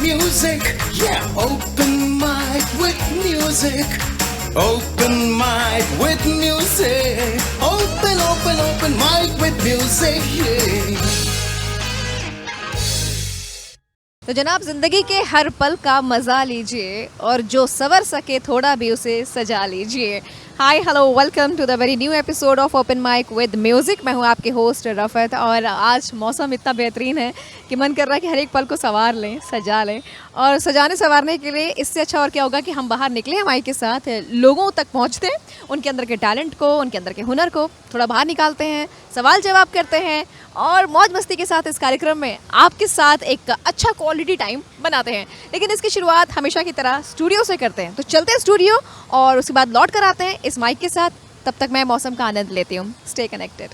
music. Yeah, open mic with music. Open mic with music. Open mic with music. Yeah. तो जनाब, जिंदगी के हर पल का मजा लीजिए और जो सवर सके थोड़ा भी उसे सजा लीजिए। Hi hello, welcome to the very new episode of open mic with music. मैं हूँ आपके होस्ट रफ़त और आज मौसम इतना बेहतरीन है कि मन कर रहा है कि हर एक पल को संवार लें, सजा लें। और सजाने संवारने के लिए इससे अच्छा और क्या होगा कि हम बाहर निकले हमारे के साथ, लोगों तक पहुँचते हैं, उनके अंदर के टैलेंट को, उनके अंदर के हुनर को थोड़ा बाहर निकालते हैं, सवाल जवाब करते हैं और मौज मस्ती के साथ इस कार्यक्रम में आपके साथ एक अच्छा क्वालिटी टाइम बनाते हैं। लेकिन इसकी शुरुआत हमेशा की तरह स्टूडियो से करते हैं। तो चलते हैं स्टूडियो और उसके बाद लौट कर आते हैं इस माइक के साथ। तब तक मैं मौसम का आनंद लेती हूँ। Stay connected.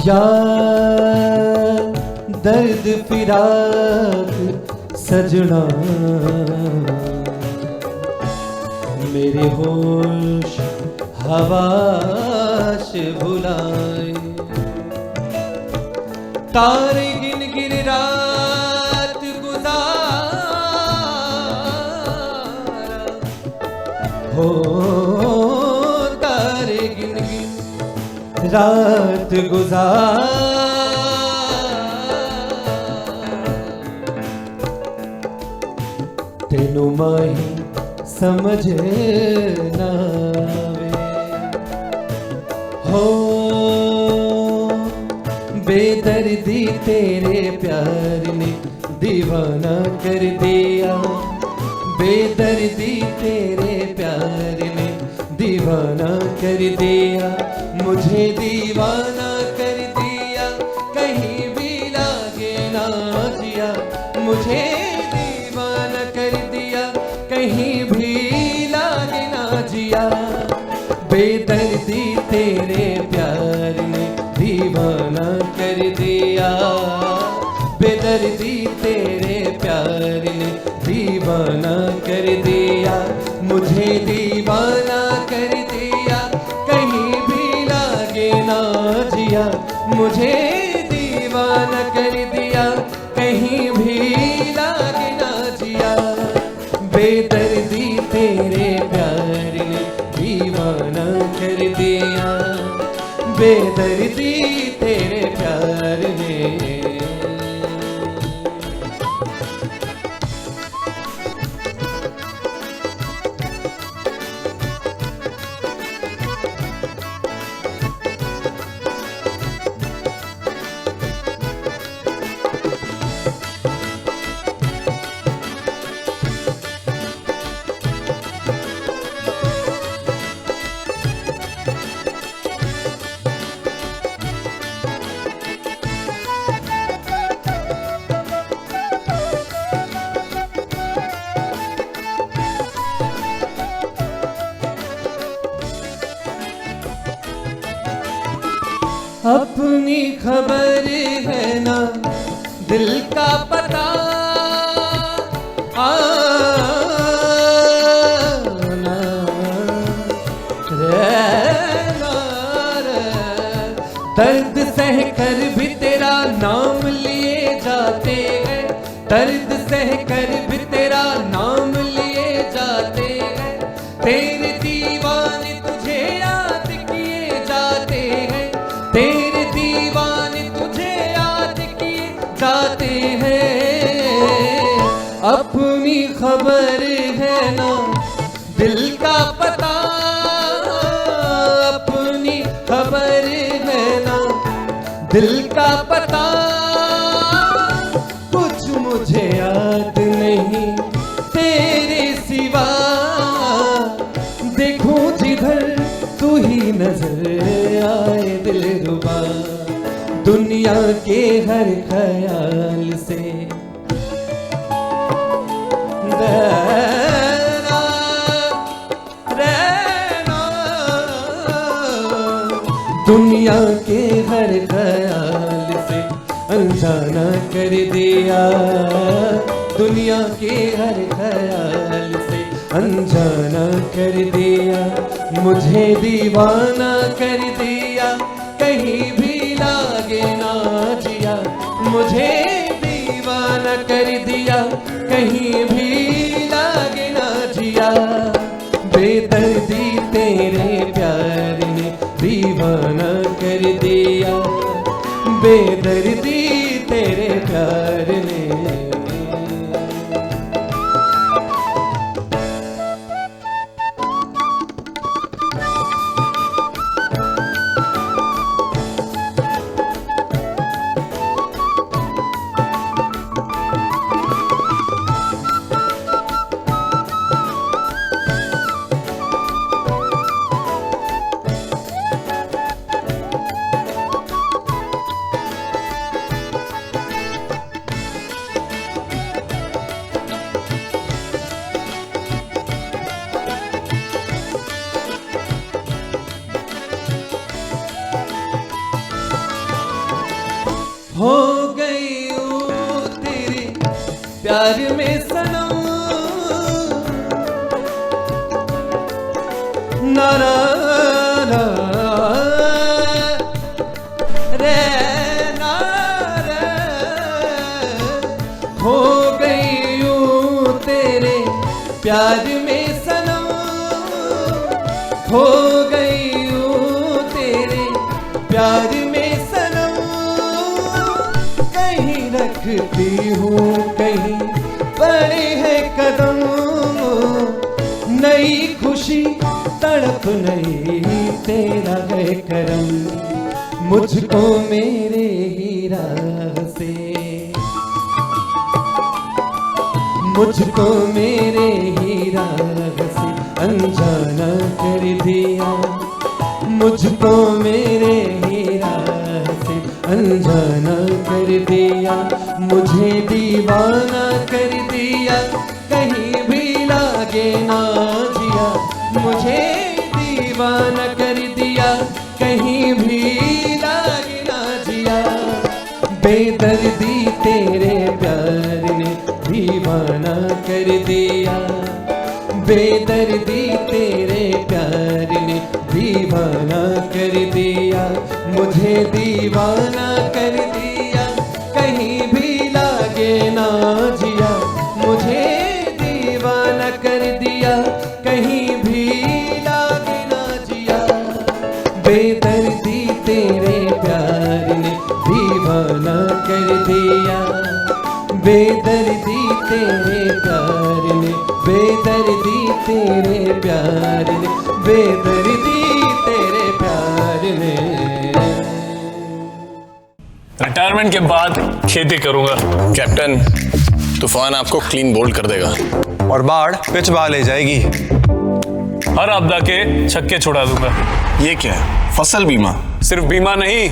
यार दर्द फिराक सजना, मेरे होश हवाश भुलाए। तारे गिन गिन रात गुजारा हो, तारे गिन गिन रात तेनु माही समझ ना आवे हो। बेदर्दी तेरे प्यार ने दीवाना कर दिया, बेदर्दी तेरे प्यार ने दीवाना कर दिया। मुझे दीवाना कर दिया, कहीं भी लागे ना जिया। मुझे दीवाना कर दिया, कहीं भी लागे ना जिया। बेदर्दी तेरे प्यार ने दीवाना कर दिया, बेदर्दी तेरे प्यार ने दीवाना कर दिया। मुझे दीवाना कर दिया, कहीं भी लागे ना जिया। मुझे दीवाना कर दिया, कहीं भी लागे ना जिया। बेदर्दी तेरे प्यार ने दीवाना कर दिया, बेदर्दी तेरे प्यार ने। अपनी खबर है ना दिल का पता, आना रहना रे। दर्द सह कर भी तेरा नाम लिए जाते हैं, दर्द सह कर भी तेरा नाम लिए जाते हैं। तेरे दीवाने तुझे याद किए जाते हैं, तेरे दीवाने तुझे याद किए जाते हैं। अपनी खबर है ना दिल का पता, अपनी खबर है ना दिल का पता। कुछ मुझे याद नहीं तेरे सिवा, देखूं जिधर तू ही नजर आए दिलरुबा। दुनिया के हर ख्याल से रहना रहना, दुनिया के हर ख्याल से अनजाना कर दिया, दुनिया के हर ख्याल से अनजाना कर दिया, मुझे दीवाना कर दिया, कहीं भी लागे ना जिया, मुझे दीवाना कर दिया, कहीं भी लागे ना जिया, बेदर्दी तेरे प्यार ने दीवाना कर दिया, बेदर्दी तेरे प्यार ने। हो गई हूँ तेरे प्यार में सनम, ना ना ना रे ना रे, हो गई हूँ तेरे प्यार में सनम, हो गई हूँ तेरे प्यार में सनम, कहीं रखती हूँ कहीं पड़े हैं कदम, नई खुशी तड़प नहीं तेरा है करम, मुझको मेरे ही राह से, मुझको मेरे ही राह से अनजाना कर दिया, मुझको मेरे ही राह से अनजाना कर दिया, मुझे दीवाना कर दिया, कहीं भी लागे ना जिया, मुझे दीवाना कर दिया, कहीं भी लागे ना जिया, बेदर्दी तेरे प्यार ने दीवाना कर दिया, बेदर्दी तेरे प्यार ने दीवाना कर दिया, मुझे दीवाना कर दिया, कहीं भी लागे ना जिया, मुझे दीवाना कर दिया, कहीं भी लागे ना जिया, बेदर्दी तेरे प्यार ने दीवाना कर दिया, बेदर्दी तेरे प्यार ने, बेदर्दी तेरे प्यार ने, बेदर्दी तेरे प्यार ने। रिटायरमेंट के बाद खेती करूंगा। कैप्टन, तूफान आपको क्लीन बोल्ड कर देगा और बाढ़ पिच बहा ले जाएगी। हर आपदा के छक्के छुड़ा दूंगा। ये क्या है? फसल बीमा? सिर्फ बीमा नहीं,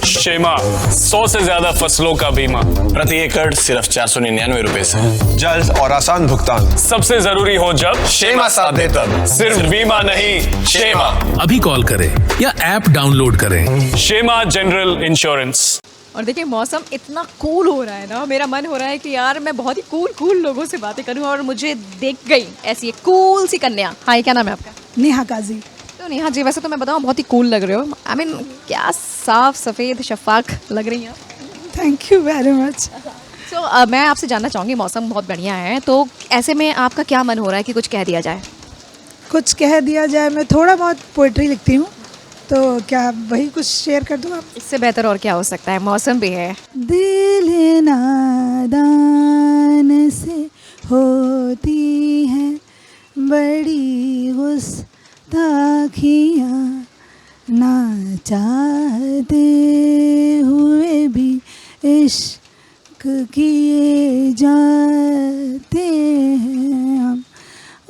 शेमा, 100 से ज्यादा फसलों का बीमा, प्रति एकड़ सिर्फ 499 रुपए से। जल्द और आसान भुगतान, सबसे जरूरी हो जब शेमा साथ दे तब। सिर्फ बीमा नहीं, शेमा। अभी कॉल करें या ऐप डाउनलोड करें। शेमा जनरल इंश्योरेंस। और देखिए मौसम इतना कूल हो रहा है ना, मेरा मन हो रहा है कि यार मैं बहुत ही कूल लोगों से बातें करूं, और मुझे देख गई ऐसी एक कूल सी कन्या। हाय, क्या नाम है आपका? नेहा काजी। तो नेहा जी, वैसे तो मैं बताऊं बहुत ही कूल लग रहे हो। आई मीन क्या साफ सफ़ेद शफाक लग रही हैं। Thank you very much. So मैं आपसे जानना चाहूँगी, मौसम बहुत बढ़िया है, तो ऐसे में आपका क्या मन हो रहा है कि कुछ कह दिया जाए? कुछ कह दिया जाए? मैं थोड़ा बहुत पोइट्री लिखती हूँ, तो क्या वही कुछ शेयर कर दूँ आप? इससे बेहतर और क्या हो सकता है, मौसम भी है। दिल नादान से होती है बड़ी गुस्ताखियाँ, ना चाहते हुए भी इश्क किए जाते हैं हम,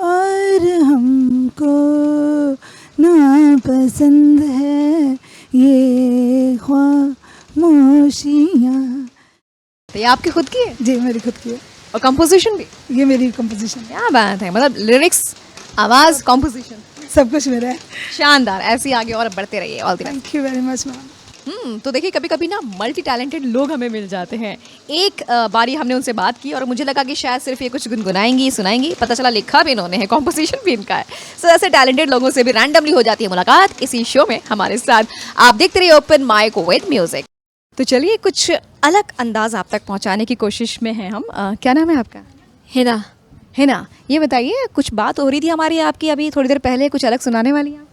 और हमको नापसंद है ये खामोशियाँ। तो ये आपकी खुद की है? जी, मेरी खुद की है। और कंपोजिशन भी? ये मेरी कंपोजिशन है। क्या बात है, मतलब लिरिक्स, आवाज़, कंपोजिशन सब कुछ मेरा है। शानदार। ऐसे ही आगे और बढ़ते रहिए। All the best. Thank you very much ma'am. तो देखिए कभी कभी ना मल्टी टैलेंटेड लोग हमें मिल जाते हैं। एक बारी हमने उनसे बात की और मुझे लगा कि शायद सिर्फ ये कुछ गुनगुनाएंगी सुनाएंगी, पता चला लिखा भी इन्होंने है, कॉम्पोजिशन भी इनका है। सो ऐसे टैलेंटेड लोगों से भी रैंडमली हो जाती है मुलाकात इसी शो में हमारे साथ। आप देखते रहिए ओपन माइक विद म्यूजिक। तो चलिए कुछ अलग अंदाज आप तक पहुंचाने की कोशिश में हैं हम। क्या नाम है आपका? हिना। हिना, ये बताइए कुछ बात हो रही थी हमारी आपकी अभी थोड़ी देर पहले, कुछ अलग सुनाने वाली हैं आप?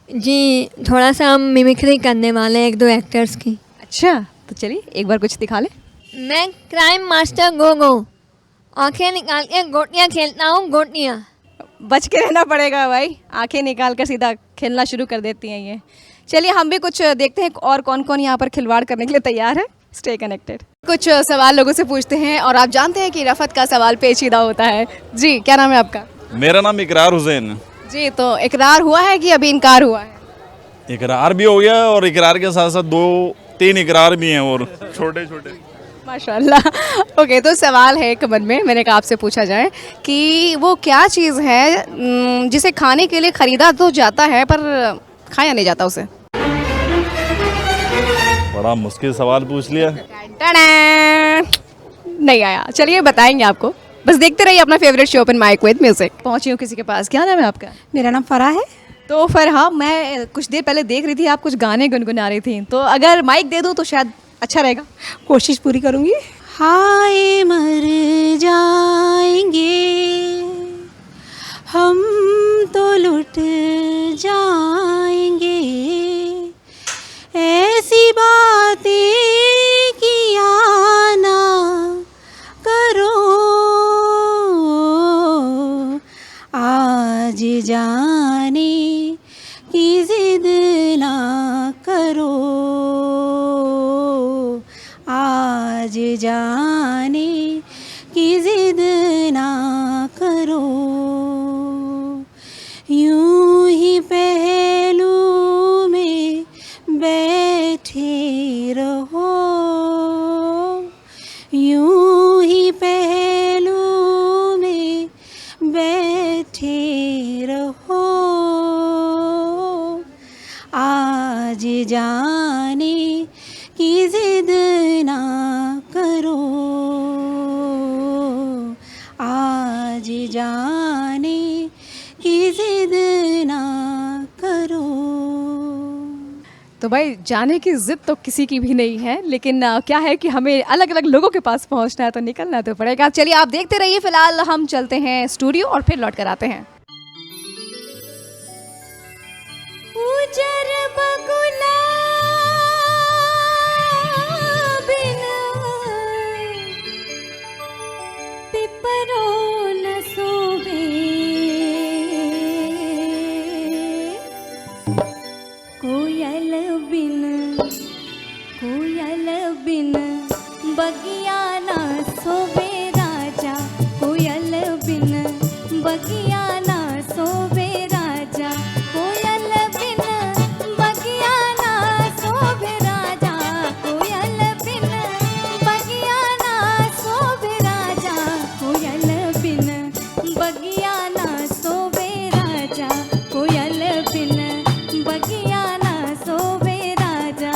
जी, थोड़ा सा हम मिमिक्री करने वाले हैं एक दो एक्टर्स की। अच्छा, तो चलिए एक बार कुछ दिखा ले। मैं क्राइम मास्टर गोगो, आंखें निकाल के गोटियाँ खेलता हूँ गोटियाँ। बच के रहना पड़ेगा भाई, आंखें निकाल कर सीधा खेलना शुरू कर देती हैं ये। चलिए हम भी कुछ देखते हैं और कौन कौन यहाँ पर खिलवाड़ करने के लिए तैयार है। Stay connected. कुछ सवाल लोगों से पूछते हैं और आप जानते हैं कि रफत का सवाल पेचीदा होता है। जी, क्या नाम है आपका? मेरा नाम इकरार हुसैन। जी, तो इकरार हुआ है कि अभी इनकार हुआ है? इकरार भी हो गया और इकरार के साथ साथ 2-3 इकरार भी हैं और छोटे छोटे। माशाल्लाह। ओके, तो सवाल है एक मन में, मैंने कहा आपसे पूछा जाए कि वो क्या चीज़ है जिसे खाने के लिए खरीदा तो जाता है पर खाया नहीं जाता उसे? बड़ा मुश्किल सवाल पूछ लिया। नहीं आया, चलिए बताएंगे आपको, बस देखते रहिए अपना favourite show open mic with music. पहुंची हूँ किसी के पास। क्या नाम है आपका? मेरा नाम फराह है। तो फरहा, मैं कुछ देर पहले देख रही थी आप कुछ गाने गुनगुना रही थी, तो अगर माइक दे दूँ तो शायद अच्छा रहेगा। कोशिश पूरी करूँगी। हाय मर जाएंगे हम तो लुट जाएंगे, ऐसी बातें किया ना करो, आज जाने की जिद ना करो, आज जाने की जिद ना करो, यूं ही पहलू में बैठे रहो, यूं ही पहलू में बैठे रहो, आज जाने की जिद ना करो, आज जाने की जिद ना करो। तो भाई जाने की जिद तो किसी की भी नहीं है, लेकिन क्या है कि हमें अलग अलग लोगों के पास पहुंचना है तो निकलना तो पड़ेगा। चलिए आप देखते रहिए, फिलहाल हम चलते हैं स्टूडियो और फिर लौट कर आते हैं। उजर बगुला बिन पिपरो न सोवे, कोयल बिन बगिया ना सोवे राजा, कोयल बिन बगिया ना सोवे राजा, कोयल बिन बगिया ना सोवे राजा, कोयल बिन बगिया ना सोवे राजा, कोयल बिन बगिया ना सोवे राजा, कोयल बिन बगिया ना सोवे राजा।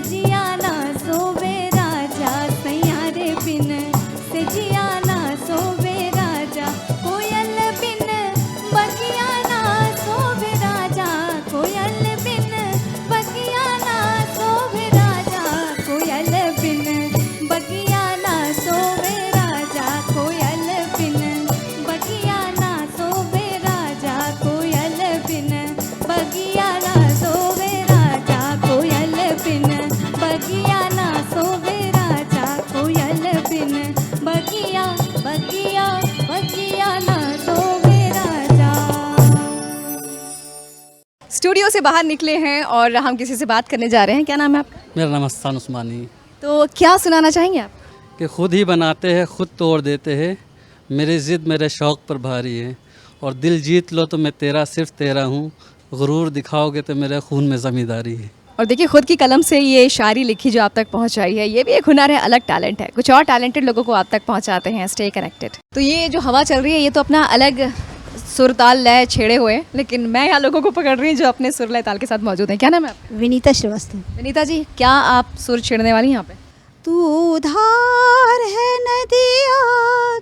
सजिया ना सोवे राजा सैयारे बिन सजिया ना सोवे राजा कोयल बिन बगिया ना सोवे राजा कोयल बिन बगिया ना सोवे राजा कोयल बिन बगिया ना सोवे राजा कोयल बिन बगिया ना सोवे राजा कोयल बिन बगिया ना सोवे राजा कोयल बिन बगिया ना सोवे राजा कोयल बिन बगिया बगिया बगिया ना सोवे राजा। स्टूडियो से बाहर निकले हैं और हम किसी से बात करने जा रहे हैं। क्या नाम है आपका? मेरा नाम अस्तान उस्मानी। तो क्या सुनाना चाहेंगे आप? कि खुद ही बनाते हैं खुद तोड़ देते हैं, मेरी ज़िद मेरे शौक़ पर भारी है, और दिल जीत लो तो मैं तेरा सिर्फ तेरा हूँ, गुरूर दिखाओगे तो मेरे खून में ज़मींदारी है। और देखिए खुद की कलम से ये शायरी लिखी जो आप तक पहुंचाई है, ये भी एक हुनर है, अलग टैलेंट है। कुछ और टैलेंटेड लोगों को आप तक पहुंचाते हैं। Stay connected. तो ये जो हवा चल रही है ये तो अपना अलग सुर ताल लय छेड़े हुए, लेकिन मैं यहाँ लोगों को पकड़ रही हूँ जो अपने सुर लय ताल के साथ मौजूद हैं। क्या नाम है आपका? विनीता श्रीवास्तव। विनीता जी, क्या आप सुर छेड़ने वाली हैं यहाँ पे? तू धार है नदिया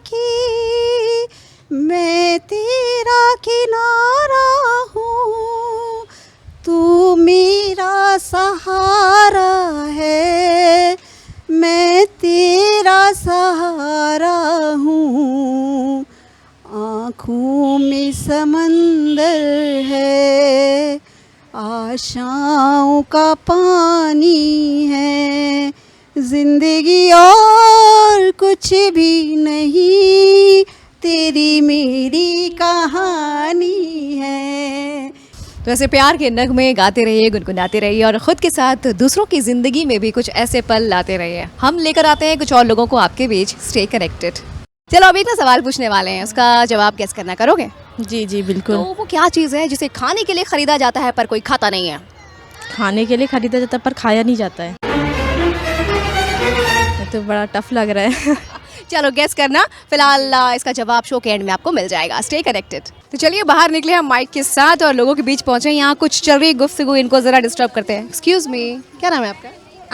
की, मैं तेरा किनारा हूँ, तू मेरा सहारा है, मैं तेरा सहारा हूँ, आँखों में समंदर है, आशाओं का पानी है, जिंदगी और कुछ भी नहीं, तेरी मेरी कहानी है। तो ऐसे प्यार के नगमे गाते रहिए, गुनगुनाते रहिए और ख़ुद के साथ दूसरों की ज़िंदगी में भी कुछ ऐसे पल लाते रहिए। हम लेकर आते हैं कुछ और लोगों को आपके बीच। Stay connected. चलो अभी एक सवाल पूछने वाले हैं, उसका जवाब गेस करना करोगे? जी जी बिल्कुल। तो वो क्या चीज़ है जिसे खाने के लिए ख़रीदा जाता है पर कोई खाता नहीं है? खाने के लिए खरीदा जाता है पर खाया नहीं जाता है। ये तो बड़ा टफ लग रहा है। चलो गेस करना, फिलहाल इसका जवाब शो के एंड में आपको मिल जाएगा। Stay connected. तो चलिए बाहर निकले हम माइक के साथ और लोगों के बीच पहुंचे। यहाँ कुछ चल रही गुफ्तगू, इनको ज़रा डिस्टर्ब करते हैं। एक्सक्यूज़ मी, क्या नाम है आपका?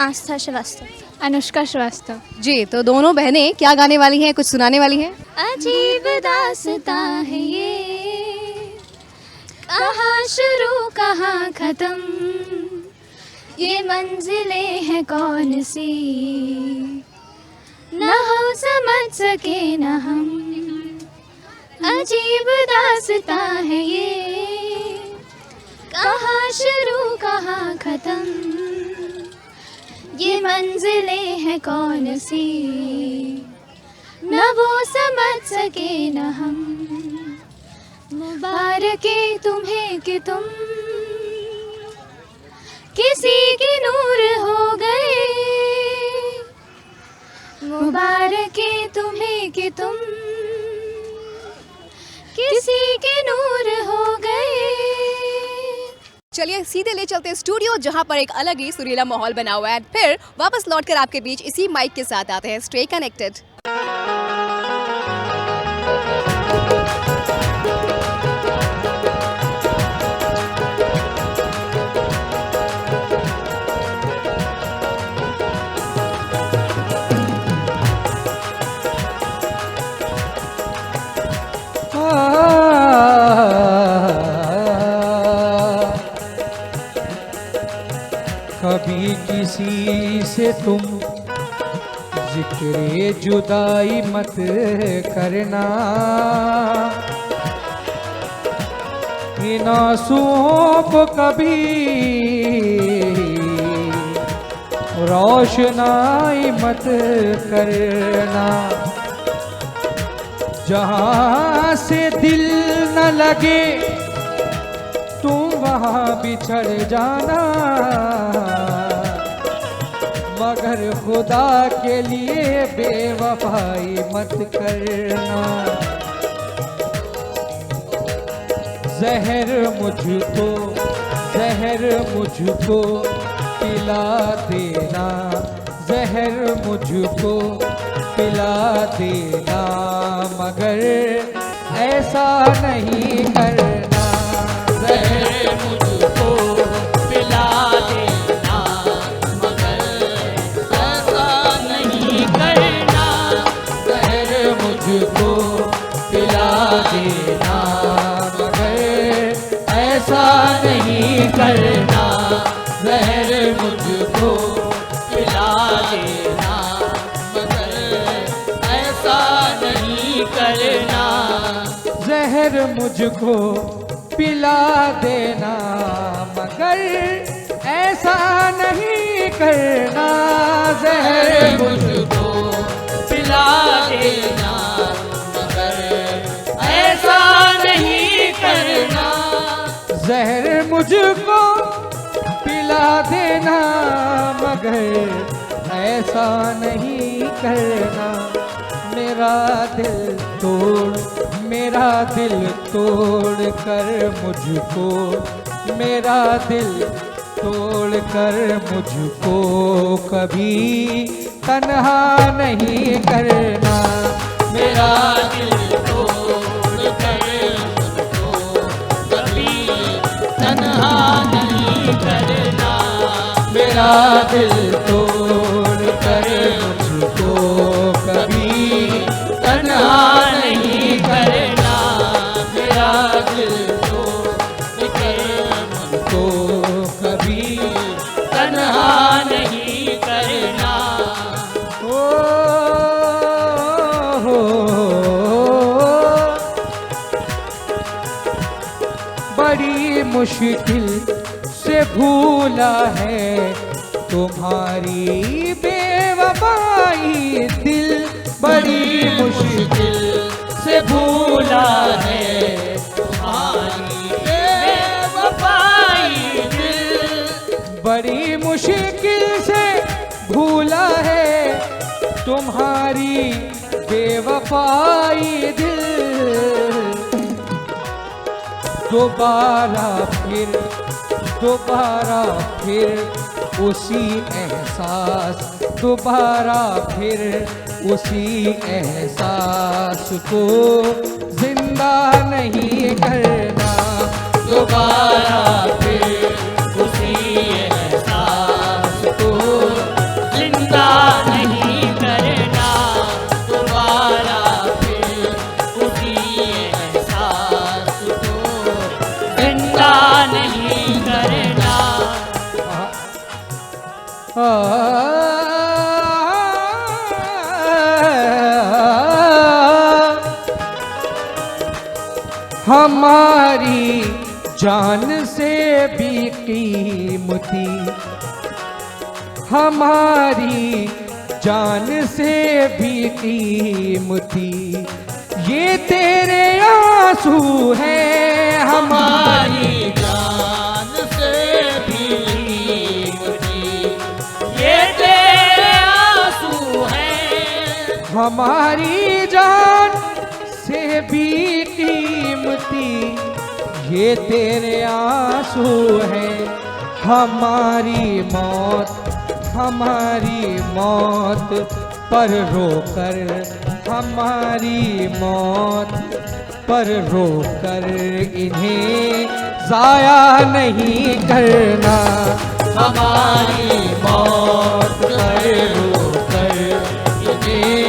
आस्था श्रीवास्तव। अनुष्का श्रीवास्तव। जी, तो दोनों बहनें क्या गाने वाली हैं, कुछ सुनाने वाली हैं? अजीब दास्तां है ये, कहाँ शुरू कहाँ खत्म, ये मंजिलें हैं कौन सी, न हो समझ सके न हम, अजीब दास्तां है ये, कहाँ शुरू कहाँ खत्म, ये मंजिलें हैं कौन सी, न वो समझ सके न हम, मुबारके तुम्हें कि तुम किसी के नूर हो गए, मुबारके तुम्हें कि तुम किसी के नूर हो गए। चलिए सीधे ले चलते हैं स्टूडियो, जहां पर एक अलग ही सुरीला माहौल बना हुआ है। फिर वापस लौटकर आपके बीच इसी माइक के साथ आते हैं। Stay connected. कभी किसी से तुम जिक्र जुदाई मत करना, इन आंसुओं को कभी रोशनाई मत करना, जहाँ से दिल न लगे तुम वहाँ बिछड़ जाना, मगर खुदा के लिए बेवफाई मत करना। जहर मुझको पिला देना, जहर मुझको पिला देना, मगर ऐसा नहीं करना, जहर मुझको पिला देना, मगर जहर मुझको पिला देना, मगर ऐसा नहीं करना। जहर मुझको पिला देना, मगर ऐसा नहीं करना। जहर मुझको पिला देना, मगर ऐसा नहीं करना। मेरा दिल तोड़ कर मुझको, मेरा दिल तोड़ कर मुझको कभी तन्हा नहीं करना। मेरा दिल तोड़ कर मुझको कभी तन्हा नहीं करना। मेरा दिल तोड़ कर मुझको कभी तन्हा नहीं करना। मेरा दिल तोड़ कर मुझको कभी तन्हा नहीं करना। बड़ी मुश्किल से भूला है तुम्हारी बेवफाई दिल। बड़ी मुश्किल से भूला है तुम्हारी बेवफाई दिल। बड़ी मुश्किल से भूला है तुम्हारी बेवफाई दिल। दोबारा फिर उसी एहसास, दोबारा फिर उसी एहसास को जिंदा नहीं करना। दोबारा फिर उसी एहसास को जिंदा नहीं करना। दोबारा फिर उसी एहसास को जिंदा नहीं करना। हमारी जान से भी कीमती, हमारी जान से भी कीमती ये तेरे आंसू हैं। हमारी जान से भी कीमती ये तेरे आंसू हैं। हमारी जान से भी कीमती ये तेरे आंसू हैं। हमारी मौत पर रोकर, हमारी मौत पर रोकर इन्हें जाया नहीं करना। हमारी मौत पर रोकर इन्हें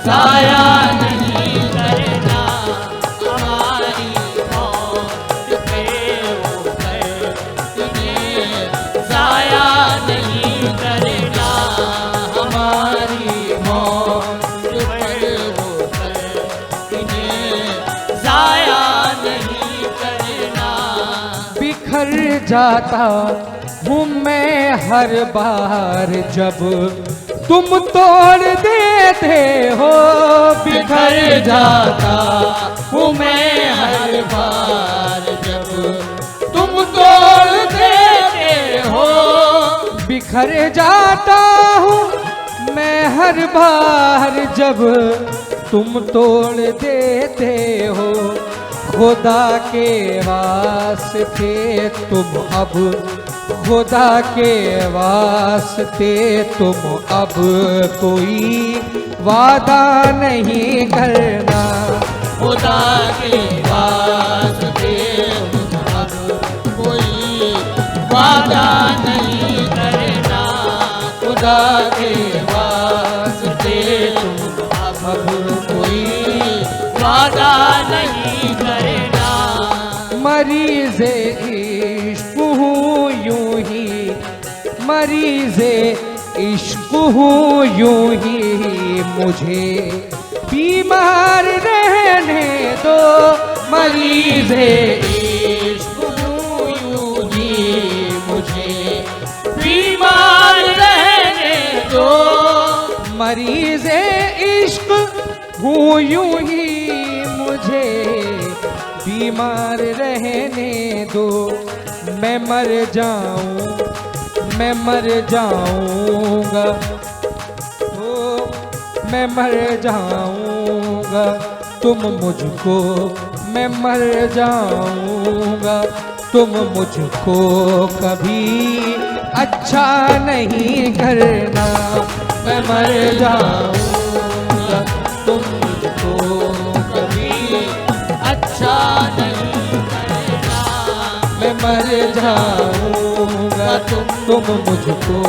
जाया नहीं करना। हमारी मौत पे रोकर इन्हें जाया नहीं करना। हमारी मौत पे रोकर इन्हें जाया नहीं करना। बिखर जाता हूँ मैं हर बार जब तुम तोड़ देते हो। बिखर जाता हूँ मैं हर बार जब तुम तोड़ देते हो। बिखर जाता हूँ मैं हर बार जब तुम तोड़ देते हो। खुदा के वास्ते तुम अब, खुदा के वास्ते तुम अब कोई वादा नहीं करना। खुदा के वास्ते तुम अब कोई वादा नहीं करना। खुदा के वास्ते तुम अब कोई वादा नहीं करना। मरीज़े इश्क हूँ यूं ही, मरीज़े इश्क हूँ यूं ही मुझे बीमार रहने दो मरीज इश्क हूँ यूं ही मुझे बीमार रहने दो मरीज इश्क हूँ यूं ही मुझे बीमार रहने दो मैं मर जाऊंगा ओ मैं मर जाऊंगा तुम मुझको मैं मर जाऊंगा तुम मुझको कभी अच्छा नहीं करना मैं मर जाऊंगा तुम मुझको कभी अच्छा नहीं करना मैं मर जाऊंगा तुम मुझको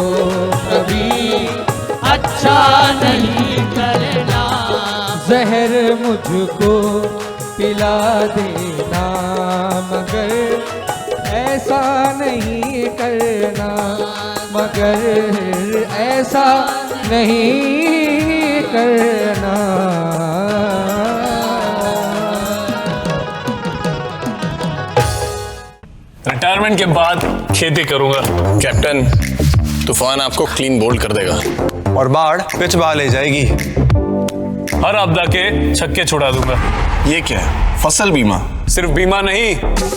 कभी अच्छा नहीं करना जहर मुझको पिला देना मगर ऐसा नहीं करना मगर ऐसा नहीं करना रिटायरमेंट के बाद खेती करूंगा। कैप्टन, तूफान आपको क्लीन बोल्ड कर देगा। और बाढ़ पिच बहा ले जाएगी। हर आपदा के छक्के छुड़ा दूंगा। ये क्या है? फसल बीमा। सिर्फ बीमा नहीं,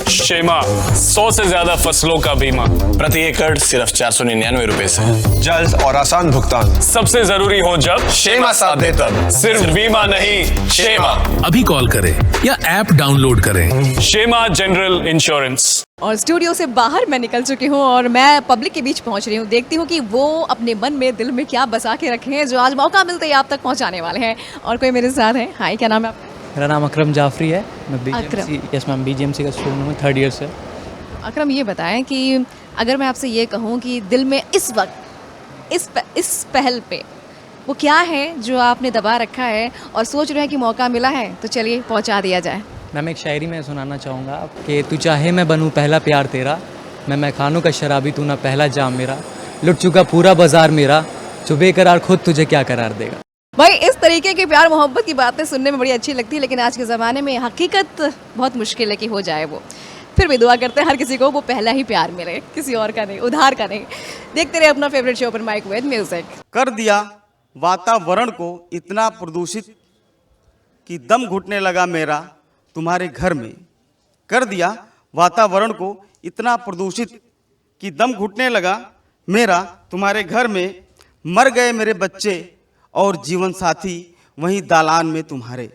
शेमा 100 से ज्यादा फसलों का बीमा। प्रति एकड़ सिर्फ 499 रुपए से। जल्द और आसान भुगतान। सबसे जरूरी हो जब शेमा साथ दे तब। सिर्फ बीमा नहीं, शेमा। अभी कॉल करें या ऐप डाउनलोड करें। शेमा जनरल इंश्योरेंस। और स्टूडियो से बाहर मैं निकल चुकी हूँ और मैं पब्लिक के बीच पहुँच रही हूँ। देखती हूँ कि वो अपने मन में दिल में क्या बसा के रखे हैं जो आज मौका मिलते ही आप तक पहुँचाने वाले हैं। और कोई मेरे साथ है। हाय, क्या नाम है आपका? मेरा नाम अकरम जाफरी है। मैं बीजीएमसी का स्टूडेंट हूँ, 3rd ईयर से। अकरम, ये बताएं कि अगर मैं आपसे ये कहूँ कि दिल में इस वक्त इस पहल पे वो क्या है जो आपने दबा रखा है और सोच रहे हैं कि मौका मिला है तो चलिए पहुँचा दिया जाए। मैम, एक शायरी में सुनाना चाहूँगा कि तू चाहे मैं बनूँ पहला प्यार तेरा, मैं खानों का शराबी तू ना पहला जाम मेरा, लुट चुका पूरा बाजार मेरा, जो बेकरार खुद तुझे क्या करार देगा। भाई, इस तरीके की प्यार मोहब्बत की बातें सुनने में बड़ी अच्छी लगती है, लेकिन आज के ज़माने में हकीकत बहुत मुश्किल है कि हो जाए वो। फिर भी दुआ करते हैं हर किसी को वो पहला ही प्यार मिले, किसी और का नहीं, उधार का नहीं। देखते रहे अपना favourite show open mic with music. कर दिया वातावरण को इतना प्रदूषित कि दम घुटने लगा मेरा तुम्हारे घर में। कर दिया वातावरण को इतना प्रदूषित कि दम घुटने लगा मेरा तुम्हारे घर में। मर गए मेरे बच्चे और जीवन साथी वहीं दालान में तुम्हारे।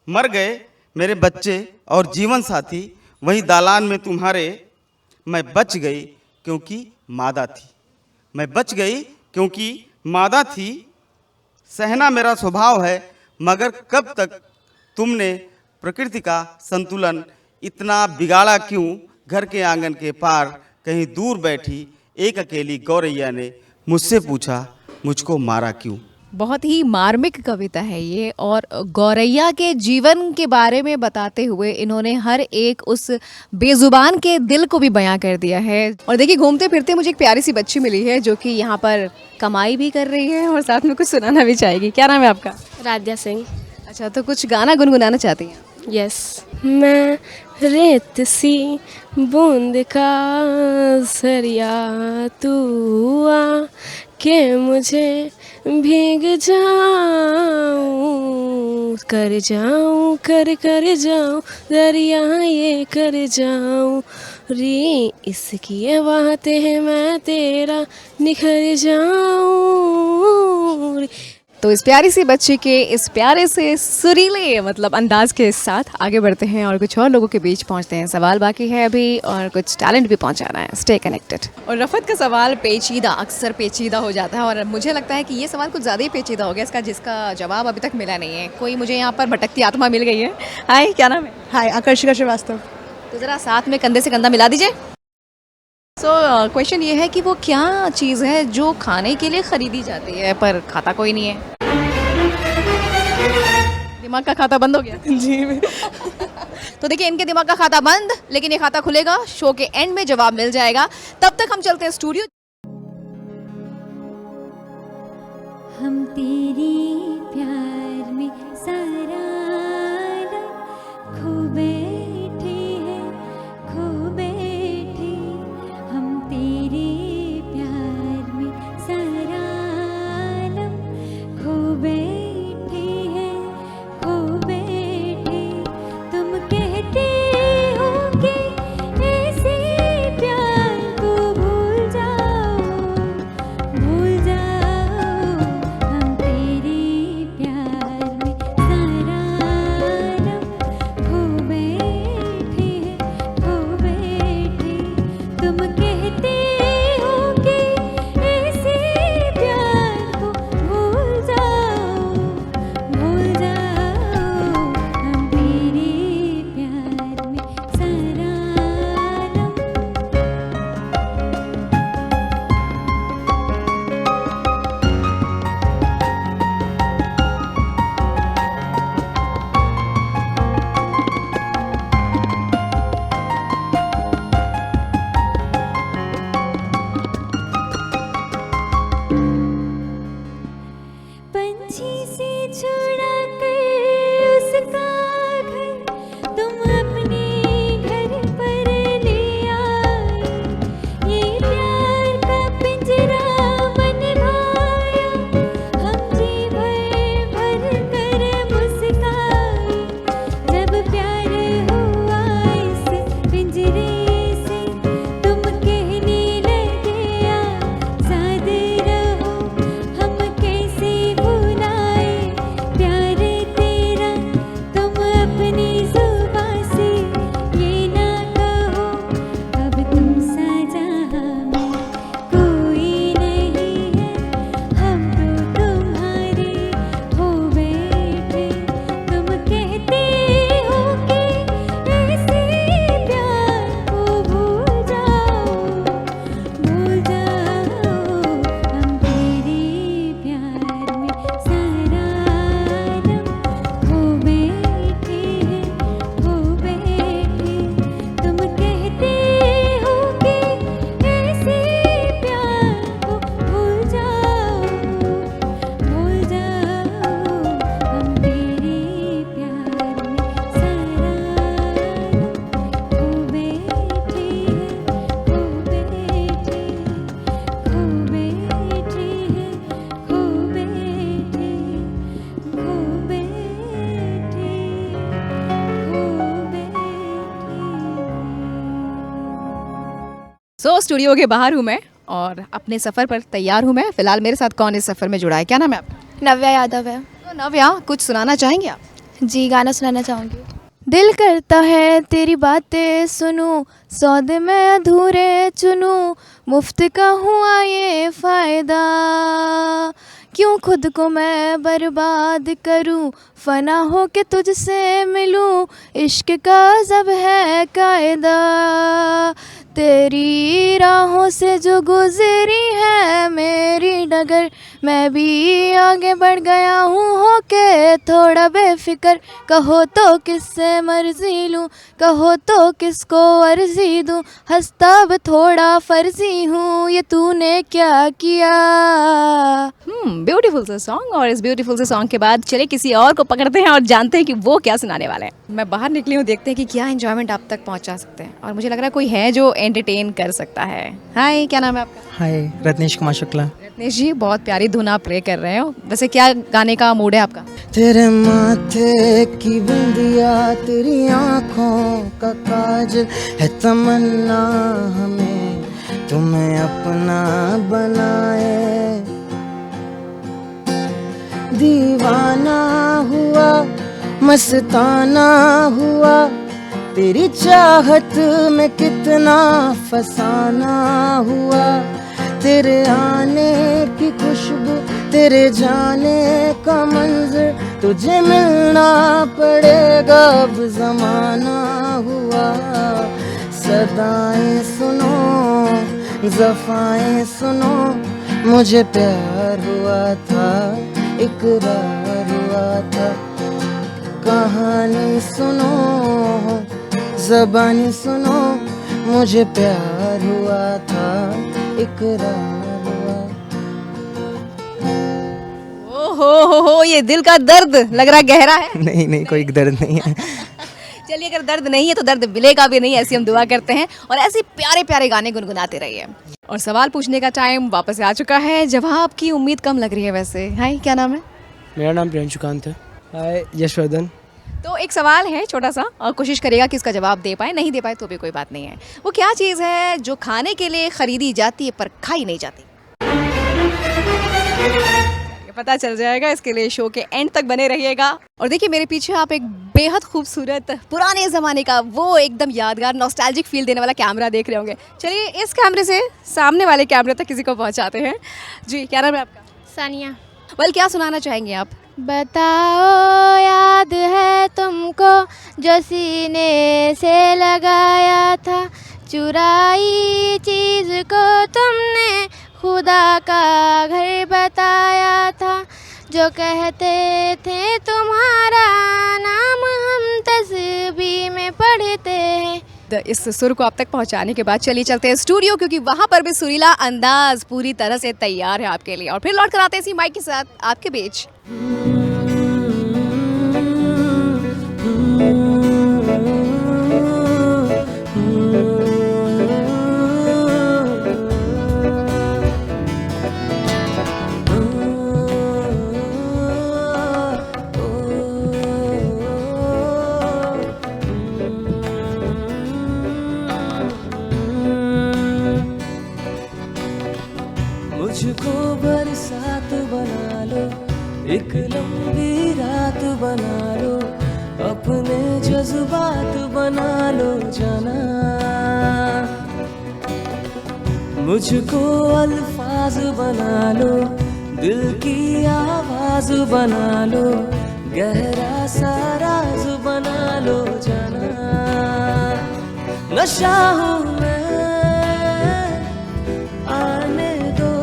मर गए मेरे बच्चे और जीवन साथी वहीं दालान में तुम्हारे। मैं बच गई क्योंकि मादा थी, मैं बच गई क्योंकि मादा थी। सहना मेरा स्वभाव है, मगर कब तक तुमने प्रकृति का संतुलन इतना बिगाड़ा क्यों। घर के आंगन के पार कहीं दूर बैठी एक अकेली गौरैया ने मुझसे पूछा मुझको मारा क्यों। बहुत ही मार्मिक कविता है ये, और गौरैया के जीवन के बारे में बताते हुए इन्होंने हर एक उस बेजुबान के दिल को भी बयां कर दिया है। और देखिए, घूमते फिरते मुझे एक प्यारी सी बच्ची मिली है जो कि यहाँ पर कमाई भी कर रही है और साथ में कुछ सुनाना भी चाहेगी। क्या नाम है आपका? राध्या सिंह। अच्छा, तो कुछ गाना गुनगुनाना चाहती हैं? यस। मैं रेत सी बूंद का सरिया तू आ के मुझे भीग जाऊं, कर जाऊं, कर जाऊं दरिया ये कर जाऊं रे, इसकी बातें हैं मैं तेरा निखर जाऊं रे। तो इस प्यारी सी बच्ची के इस प्यारे से सुरीले मतलब अंदाज के साथ आगे बढ़ते हैं और कुछ और लोगों के बीच पहुंचते हैं। सवाल बाकी है अभी और कुछ टैलेंट भी पहुंचाना है। Stay connected. और रफ़त का सवाल पेचीदा, अक्सर पेचीदा हो जाता है और मुझे लगता है कि ये सवाल कुछ ज़्यादा ही पेचीदा हो गया इसका, जिसका जवाब अभी तक मिला नहीं है। कोई मुझे यहाँ पर भटकती आत्मा मिल गई है। हाय, क्या नाम है? हाय, आकर्षिका श्रीवास्तव। तो ज़रा साथ में कंधे से कंधा मिला दीजिए। क्वेश्चन ये है कि वो क्या चीज़ है जो खाने के लिए ख़रीदी जाती है पर खाता कोई नहीं है? दिमाग का खाता बंद हो गया? जी। तो देखिए, इनके दिमाग का खाता बंद, लेकिन ये खाता खुलेगा शो के एंड में, जवाब मिल जाएगा। तब तक हम चलते हैं स्टूडियो। हम तेरे प्यार में स्टूडियो के बाहर हूँ मैं और अपने सफ़र पर तैयार हूँ मैं। फिलहाल मेरे साथ कौन इस सफ़र में जुड़ा है, क्या नाम है आपका? नव्या यादव है। तो नव्या, कुछ सुनाना चाहेंगे आप? जी, गाना सुनाना चाहूँगी। दिल करता है तेरी बातें सुनूं, सौदे में अधूरे चुनूं, मुफ्त का हुआ ये फ़ायदा, क्यों खुद को मैं बर्बाद करूं, फना हो के तुझसे मिलूं, इश्क का जब है कायदा, तेरी राहों से जो गुजरी है मेरी डगर, मैं भी आगे बढ़ गया हूँ होके थोड़ा बेफिक्र, कहो तो किससे मर्जी लूँ, कहो तो किसको अर्जी दूँ, हंसता अब थोड़ा फर्जी हूँ, ये तूने क्या किया। ब्यूटीफुल सा सॉन्ग। और इस ब्यूटीफुल से सॉन्ग के बाद चले किसी और को पकड़ते हैं और जानते हैं कि वो क्या सुनाने वाले हैं। मैं बाहर निकली हूँ, देखते हैं कि क्या एंजॉयमेंट आप तक पहुँचा सकते हैं और मुझे लग रहा है कोई है जो एंटरटेन कर सकता है। हाय, क्या नाम है आपका? हाय, रत्नेश कुमार शुक्ला। रत्नेश जी, बहुत प्यारी धुन आप प्ले कर रहे हो। वैसे क्या गाने का मूड है आपका? तेरे माथे की बिंदिया, तेरी आँखों का काजल है, तमन्ना हमें तुम्हें अपना बनाए, दीवाना हुआ मस्ताना हुआ, तेरी चाहत में कितना फसाना हुआ, तेरे आने की खुशबू, तेरे जाने का मंजर, तुझे मिलना पड़ेगा अब ज़माना हुआ, सदाएं सुनो ज़फ़ाएं सुनो, मुझे प्यार हुआ था, इकरार हुआ था, कहानी सुनो ज़बानी सुनो, मुझे प्यार हुआ था, इकरार हुआ। ओहो, ये दिल का दर्द लग रहा गहरा है। नहीं, कोई दर्द नहीं है। चलिए, अगर दर्द नहीं है तो दर्द मिलेगा भी नहीं, ऐसी हम दुआ करते हैं और ऐसे प्यारे प्यारे गाने गुनगुनाते रहिए। और सवाल पूछने का टाइम वापस आ चुका है। जवाब की उम्मीद कम लग रही है वैसे। हाय, क्या नाम है? मेरा नाम प्रियंशुकांत है। हाय, यशवर्धन। तो एक सवाल है छोटा सा और कोशिश करेगा कि इसका जवाब दे पाए, नहीं दे पाए तो भी कोई बात नहीं है। वो क्या चीज़ है जो खाने के लिए खरीदी जाती है पर खाई नहीं जाती? पता चल जाएगा, इसके लिए शो के एंड तक बने रहिएगा। और देखिए मेरे पीछे आप एक बेहद खूबसूरत पुराने ज़माने का वो एकदम यादगार नॉस्टैल्जिक फील देने वाला कैमरा देख रहे होंगे। चलिए इस कैमरे से सामने वाले कैमरे तक किसी को पहुंचाते हैं। जी, क्या नाम है आपका? सानिया। वेल, क्या सुनाना चाहेंगे आप? बताओ याद है तुमको जो सीने से लगाया था, चुराई चीज़ को तुमने खुदा का घर बताया था, जो कहते थे तुम्हारा नाम हम तस्बीह में पढ़ते हैं। इस सुर को आप तक पहुंचाने के बाद चलिए चलते हैं स्टूडियो, क्योंकि वहां पर भी सुरीला अंदाज पूरी तरह से तैयार है आपके लिए। और फिर लौट कर आते हैं इसी माइक के साथ आपके बीच। मुझको बरसात बना लो, एक लंबी रात बना लो, अपने जज्बात बना लो जाना, मुझको अल्फाज बना लो, दिल की आवाज बना लो, गहरा सा राज बना लो जाना, नशा हूँ मैं आने दो,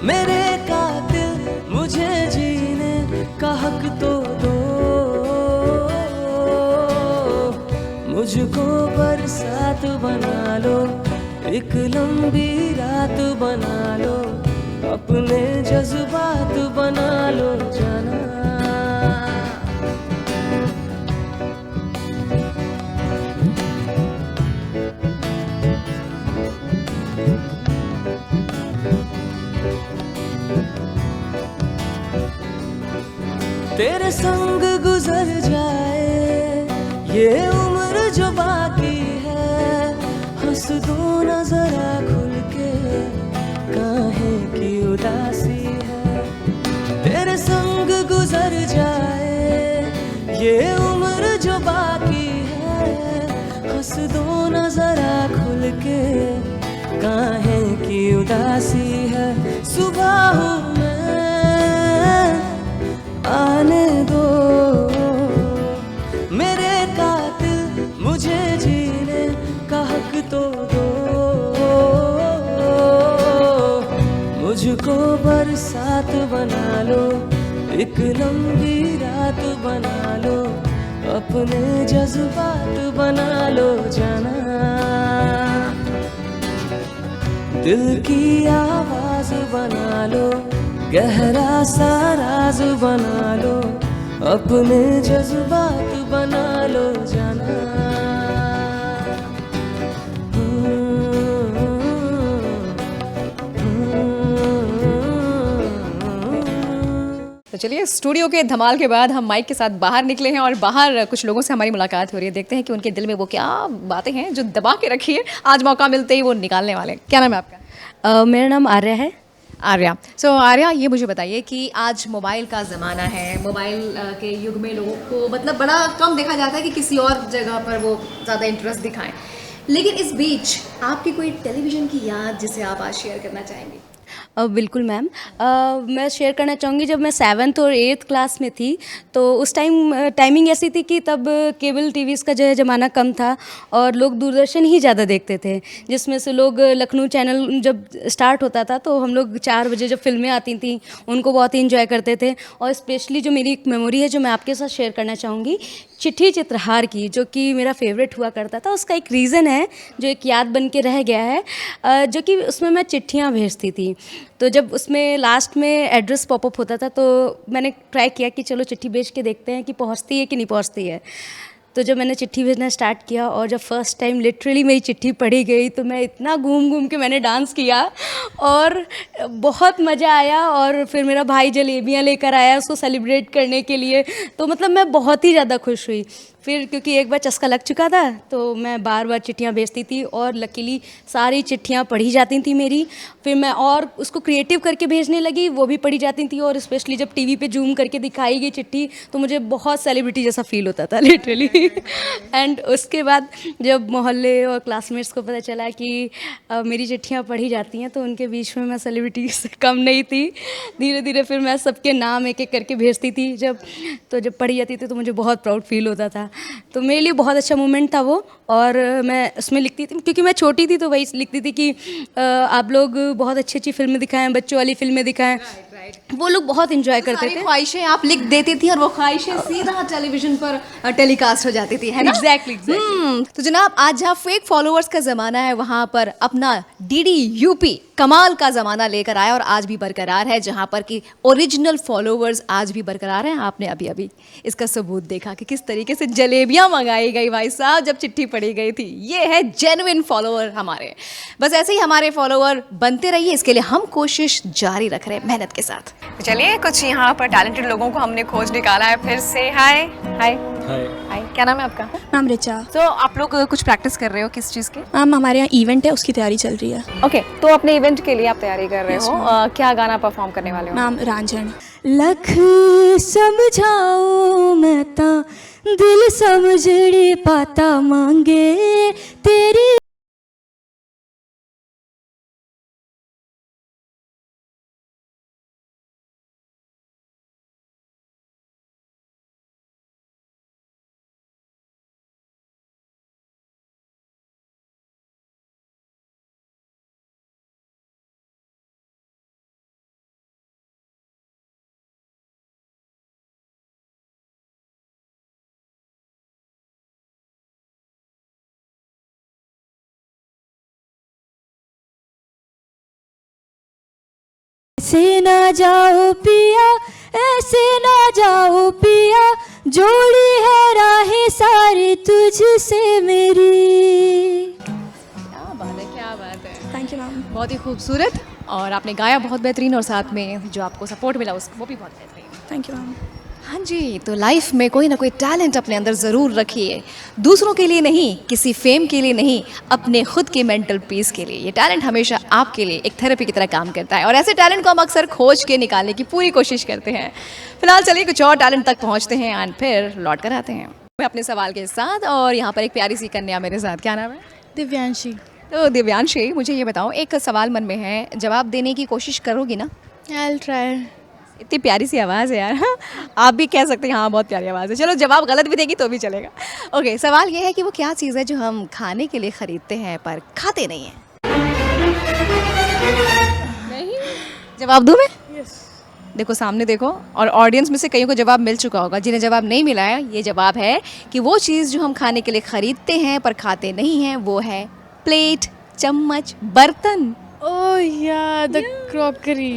मेरे कातिल मुझे जीने का हक तो दो, मुझको बरसात बना लो, एक लंबी रात बना लो, अपने जज्बात बना लो जाना। तेरे संग गुजर जाए ये उम्र जो बाकी है, हंस दो ना जरा खुल के, काहे की उदासी है, तेरे संग गुजर जाए ये उम्र जो बाकी है। हंस दो ना जरा खुल के, काहे की उदासी है। सुबह हूँ मैं, आने दो मेरे कातिल, मुझे जीने का हक तो दो। मुझको बरसात बना लो, एक लंबी रात बना लो, अपने जज्बात बना लो जाना। दिल की आवाज बना लो, गहरा सा राज बना लो, अपने जज्बात बना लो जाना। तो चलिए, स्टूडियो के धमाल के बाद हम माइक के साथ बाहर निकले हैं और बाहर कुछ लोगों से हमारी मुलाकात हो रही है। देखते हैं कि उनके दिल में वो क्या बातें हैं जो दबा के रखी है, आज मौका मिलते ही वो निकालने वाले हैं। क्या नाम है आपका? मेरा नाम आर्या है। आर्या। सो आर्या, ये मुझे बताइए कि आज मोबाइल का ज़माना है, मोबाइल के युग में लोगों को मतलब बड़ा कम देखा जाता है कि किसी और जगह पर वो ज़्यादा इंटरेस्ट दिखाएं, लेकिन इस बीच आपकी कोई टेलीविज़न की याद जिसे आप आज शेयर करना चाहेंगी? बिल्कुल मैम, मैं शेयर करना चाहूँगी। जब मैं 7th और 8th क्लास में थी तो उस टाइमिंग ऐसी थी कि तब केबल टीवीज़ का जो है ज़माना कम था और लोग दूरदर्शन ही ज़्यादा देखते थे, जिसमें से लोग लखनऊ चैनल जब स्टार्ट होता था तो हम लोग 4 बजे जब फिल्में आती थी उनको बहुत ही इंजॉय करते थे। और स्पेशली जो मेरी एक मेमोरी है जो मैं आपके साथ शेयर करना चाहूँगी, चिट्ठी चित्रहार की, जो कि मेरा फेवरेट हुआ करता था। उसका एक रीज़न है जो एक याद बन के रह गया है, जो कि उसमें मैं चिट्ठियाँ भेजती थी। तो जब उसमें लास्ट में एड्रेस पॉपअप होता था तो मैंने ट्राई किया कि चलो चिट्ठी भेज के देखते हैं कि पहुंचती है कि नहीं पहुंचती है। तो जब मैंने चिट्ठी भेजना स्टार्ट किया और जब फर्स्ट टाइम लिटरली मेरी चिट्ठी पढ़ी गई तो मैं इतना घूम घूम के मैंने डांस किया और बहुत मज़ा आया। और फिर मेरा भाई जलेबियाँ लेकर आया उसको सेलिब्रेट करने के लिए, तो मतलब मैं बहुत ही ज़्यादा खुश हुई। फिर क्योंकि एक बार चस्का लग चुका था तो मैं बार बार चिट्ठियाँ भेजती थी और लकीली सारी चिट्ठियाँ पढ़ी जाती थी मेरी। फिर मैं और उसको क्रिएटिव करके भेजने लगी, वो भी पढ़ी जाती थी। और स्पेशली जब टीवी पे जूम करके दिखाई गई चिट्ठी तो मुझे बहुत सेलिब्रिटी जैसा फील होता था लिटरली। एंड उसके बाद जब मोहल्ले और क्लासमेट्स को पता चला कि मेरी चिट्ठियाँ पढ़ी जाती हैं तो उनके बीच में मैं सेलिब्रिटी से कम नहीं थी। धीरे धीरे फिर मैं सबके नाम एक एक करके भेजती थी। जब पढ़ी जाती थी तो मुझे बहुत प्राउड फील होता था। तो मेरे लिए बहुत अच्छा मोमेंट था वो। और मैं उसमें लिखती थी क्योंकि मैं छोटी थी तो वही लिखती थी कि आप लोग बहुत अच्छी अच्छी फिल्में दिखाएं, बच्चों वाली फिल्में दिखाएं। वो लोग बहुत इंजॉय करते थे। ख्वाहिशें आप लिख देती थी और वो ख्वाहिशें सीधा टेलीविजन पर टेलीकास्ट हो जाती थी, है ना? एग्जैक्टली। तो जनाब, आज जहाँ फेक फॉलोअर्स का ज़माना है वहाँ पर अपना डीडी यूपी कमाल का ज़माना लेकर आया और आज भी बरकरार है, जहाँ पर कि ओरिजिनल फॉलोअर्स आज भी बरकरार हैं। आपने अभी अभी इसका सबूत देखा कि किस तरीके से जलेबियाँ मंगाई गई भाई साहब जब चिट्ठी पढ़ी गई थी। ये है जेन्युइन फॉलोअर हमारे। बस ऐसे ही हमारे फॉलोअर बनते रहिए, इसके लिए हम कोशिश जारी रख रहे हैं मेहनत के साथ। तो चलिए, कुछ यहाँ पर टैलेंटेड लोगों को हमने खोज निकाला है फिर से। हाय हाय हाय, क्या नाम है आपका? नाम रिचा। तो आप लोग कुछ प्रैक्टिस कर रहे हो, किस चीज़ की? मैम हमारे यहाँ इवेंट है, उसकी तैयारी चल रही है। ओके, तो अपने इवेंट के लिए आप तैयारी कर रहे हो, क्या गाना परफॉर्म करने वाले हो? मैम रांझण। लख समझाऊं मैं ता दिल समझड़ी पाता मांगे तेरी। ऐसे ना जाओ पिया, ऐसे ना जाओ पिया, जोड़ी है राहें सारी तुझसे मेरी। क्या बात है, क्या बात है। Thank you ma'am. बहुत ही खूबसूरत, और आपने गाया बहुत बेहतरीन और साथ में जो आपको सपोर्ट मिला वो भी बहुत बेहतरीन। Thank you ma'am. हाँ जी, तो लाइफ में कोई ना कोई टैलेंट अपने अंदर ज़रूर रखिए। दूसरों के लिए नहीं, किसी फेम के लिए नहीं, अपने खुद के मेंटल पीस के लिए। ये टैलेंट हमेशा आपके लिए एक थेरेपी की तरह काम करता है और ऐसे टैलेंट को हम अक्सर खोज के निकालने की पूरी कोशिश करते हैं। फिलहाल चलिए कुछ और टैलेंट तक पहुँचते हैं एंड फिर लौट कर आते हैं मैं अपने सवाल के साथ। और यहाँ पर एक प्यारी सी कन्या मेरे साथ, क्या नाम है? दिव्यांशी। तो दिव्यांशी, मुझे ये बताओ, एक सवाल मन में है, जवाब देने की कोशिश करोगी ना? I will try. इतनी प्यारी सी आवाज़ है यार। हाँ, आप भी कह सकते हैं हाँ बहुत प्यारी आवाज़ है। चलो जवाब गलत भी देगी तो भी चलेगा। ओके, सवाल ये है कि वो क्या चीज़ है जो हम खाने के लिए ख़रीदते हैं पर खाते नहीं हैं? नहीं, जवाब दूँ मैं? देखो सामने देखो, और ऑडियंस में से कईयों को जवाब मिल चुका होगा। जिन्हें जवाब नहीं मिला है, ये जवाब है कि वो चीज़ जो हम खाने के लिए ख़रीदते हैं पर खाते नहीं हैं वो है प्लेट, चम्मच, बर्तन। ओह या द क्रॉकरी।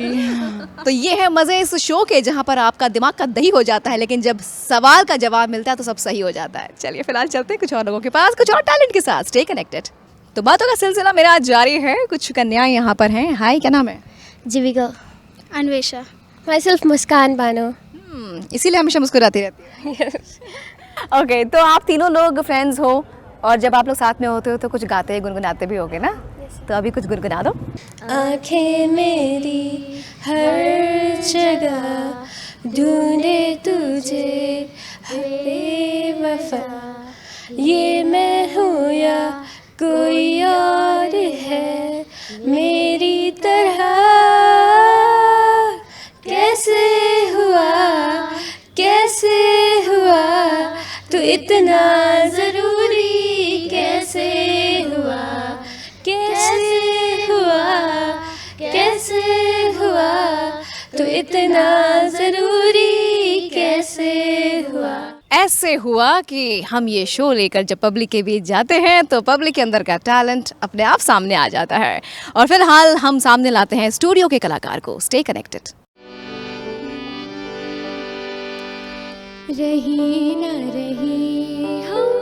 तो ये है मज़े इस शो के, जहाँ पर आपका दिमाग का दही हो जाता है लेकिन जब सवाल का जवाब मिलता है तो सब सही हो जाता है। चलिए फिलहाल चलते हैं कुछ और लोगों के पास, कुछ और टैलेंट के साथ। Stay connected. तो बातों का सिलसिला मेरा आज जारी है। कुछ कन्याएं यहाँ पर हैं। हाय, क्या नाम है? जीविका। अन्वेषा। माई सेल्फ मुस्कान बानो। इसीलिए हमेशा मुस्कुराती रहती है। ओके, तो आप तीनों लोग फ्रेंड्स हो और जब आप लोग साथ में होते हो तो कुछ गाते गुनगुनाते भी होगे ना? तो अभी कुछ गुनगुना दो। आंखें मेरी हर जगह ढूंढे तुझे बेवफा, ये मैं हूँ या कोई और है मेरी तरह, कैसे हुआ तू इतना ज़रूरी, कैसे हुआ तू इतना ज़रूरी, कैसे हुआ। ऐसे हुआ कि हम ये शो लेकर जब पब्लिक के बीच जाते हैं तो पब्लिक के अंदर का टैलेंट अपने आप सामने आ जाता है। और फिलहाल हम सामने लाते हैं स्टूडियो के कलाकार को। Stay connected. रही न रही हम